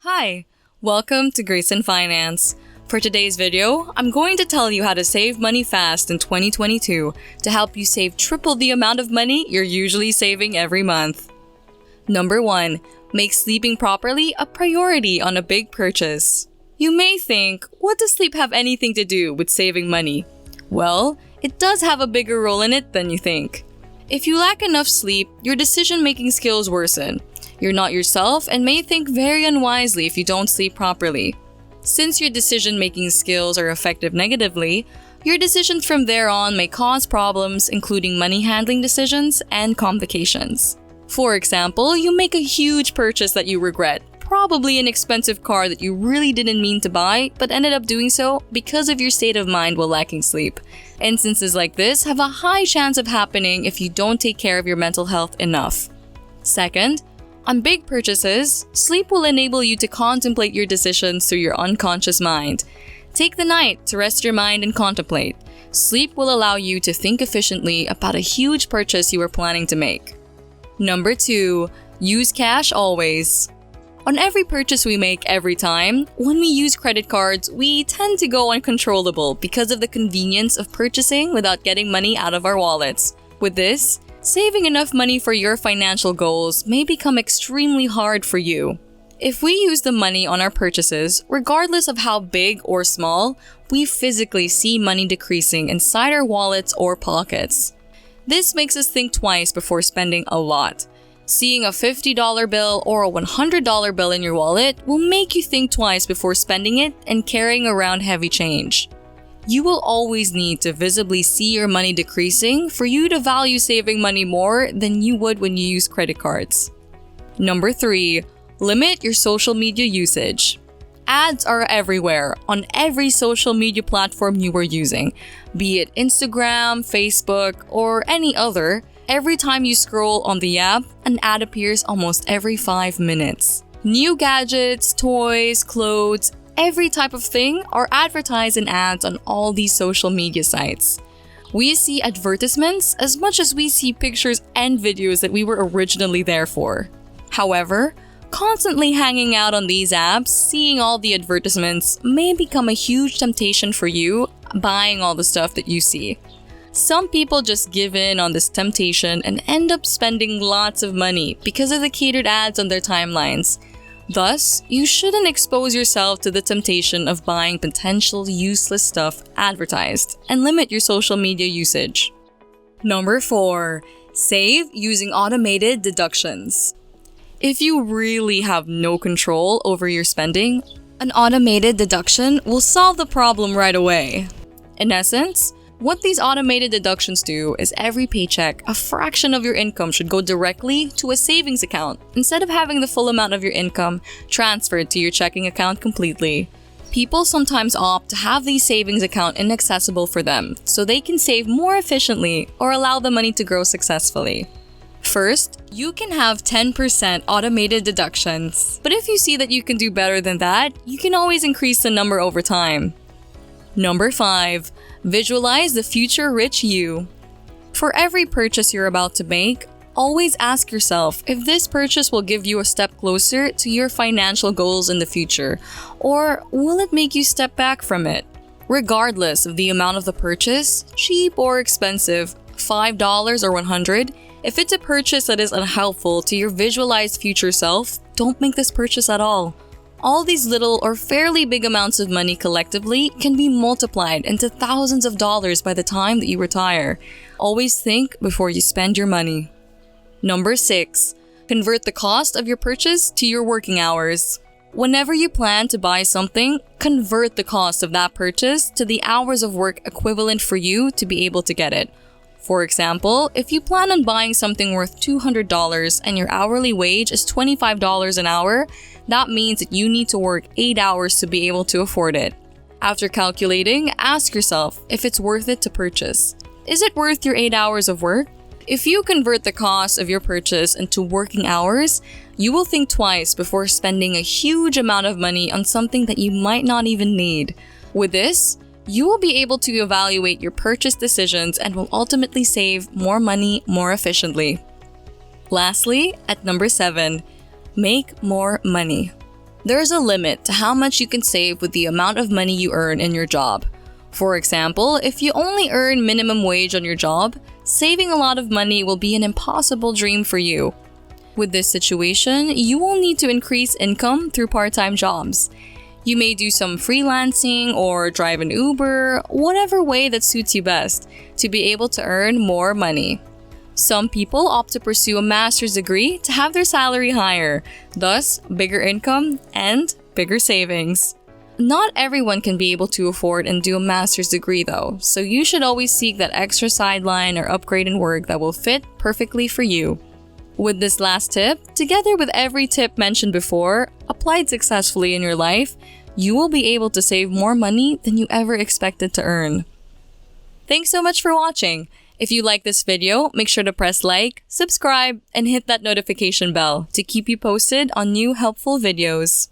Hi, welcome to Grayson Finance. For today's video, I'm going to tell you how to save money fast in 2022 to help you save triple the amount of money you're usually saving every month. Number 1. Make sleeping properly a priority on a big purchase. You may think, what does sleep have anything to do with saving money? Well, it does have a bigger role in it than you think. If you lack enough sleep, your decision-making skills worsen. You're not yourself and may think very unwisely if you don't sleep properly. Since your decision-making skills are affected negatively, your decisions from there on may cause problems, including money handling decisions and complications. For example, you make a huge purchase that you regret, probably an expensive car that you really didn't mean to buy but ended up doing so because of your state of mind while lacking sleep. Instances like this have a high chance of happening if you don't take care of your mental health enough. Second, on big purchases, sleep will enable you to contemplate your decisions through your unconscious mind. Take the night to rest your mind and contemplate. Sleep will allow you to think efficiently about a huge purchase you are planning to make. Number 2. Use cash always. On every purchase we make every time, when we use credit cards, we tend to go uncontrollable because of the convenience of purchasing without getting money out of our wallets. With this, saving enough money for your financial goals may become extremely hard for you. If we use the money on our purchases, regardless of how big or small, we physically see money decreasing inside our wallets or pockets. This makes us think twice before spending a lot. Seeing a $50 bill or a $100 bill in your wallet will make you think twice before spending it and carrying around heavy change. You will always need to visibly see your money decreasing for you to value saving money more than you would when you use credit cards. Number 3. Limit your social media usage. Ads are everywhere on every social media platform you are using, be it Instagram, Facebook, or any other. Every time you scroll on the app, an ad appears almost every 5 minutes. New gadgets, toys, clothes, every type of thing are advertised in ads on all these social media sites. We see advertisements as much as we see pictures and videos that we were originally there for. However, constantly hanging out on these apps, seeing all the advertisements may become a huge temptation for you, buying all the stuff that you see. Some people just give in on this temptation and end up spending lots of money because of the catered ads on their timelines. Thus, you shouldn't expose yourself to the temptation of buying potential useless stuff advertised and limit your social media usage. Number 4. Save using automated deductions. If you really have no control over your spending, an automated deduction will solve the problem right away. In essence, what these automated deductions do is every paycheck, a fraction of your income should go directly to a savings account instead of having the full amount of your income transferred to your checking account completely. People sometimes opt to have these savings account inaccessible for them so they can save more efficiently or allow the money to grow successfully. First, you can have 10% automated deductions, but if you see that you can do better than that, you can always increase the number over time. Number 5. Visualize the future rich you. For every purchase you're about to make, always ask yourself if this purchase will give you a step closer to your financial goals in the future, or will it make you step back from it? Regardless of the amount of the purchase, cheap or expensive, $5 or $100, if it's a purchase that is unhelpful to your visualized future self, don't make this purchase at all. All these little or fairly big amounts of money collectively can be multiplied into thousands of dollars by the time that you retire. Always think before you spend your money. Number 6. Convert the cost of your purchase to your working hours. Whenever you plan to buy something, convert the cost of that purchase to the hours of work equivalent for you to be able to get it. For example, if you plan on buying something worth $200 and your hourly wage is $25 an hour, that means that you need to work 8 hours to be able to afford it. After calculating, ask yourself if it's worth it to purchase. Is it worth your 8 hours of work? If you convert the cost of your purchase into working hours, you will think twice before spending a huge amount of money on something that you might not even need. With this, you will be able to evaluate your purchase decisions and will ultimately save more money more efficiently. Lastly, at number 7, make more money. There's a limit to how much you can save with the amount of money you earn in your job. For example, if you only earn minimum wage on your job, saving a lot of money will be an impossible dream for you. With this situation, you will need to increase income through part-time jobs. You may do some freelancing or drive an Uber, whatever way that suits you best, to be able to earn more money. Some people opt to pursue a master's degree to have their salary higher, thus bigger income and bigger savings. Not everyone can be able to afford and do a master's degree though, so you should always seek that extra sideline or upgrade in work that will fit perfectly for you. With this last tip, together with every tip mentioned before, applied successfully in your life, you will be able to save more money than you ever expected to earn. Thanks so much for watching. If you like this video, make sure to press like, subscribe, and hit that notification bell to keep you posted on new helpful videos.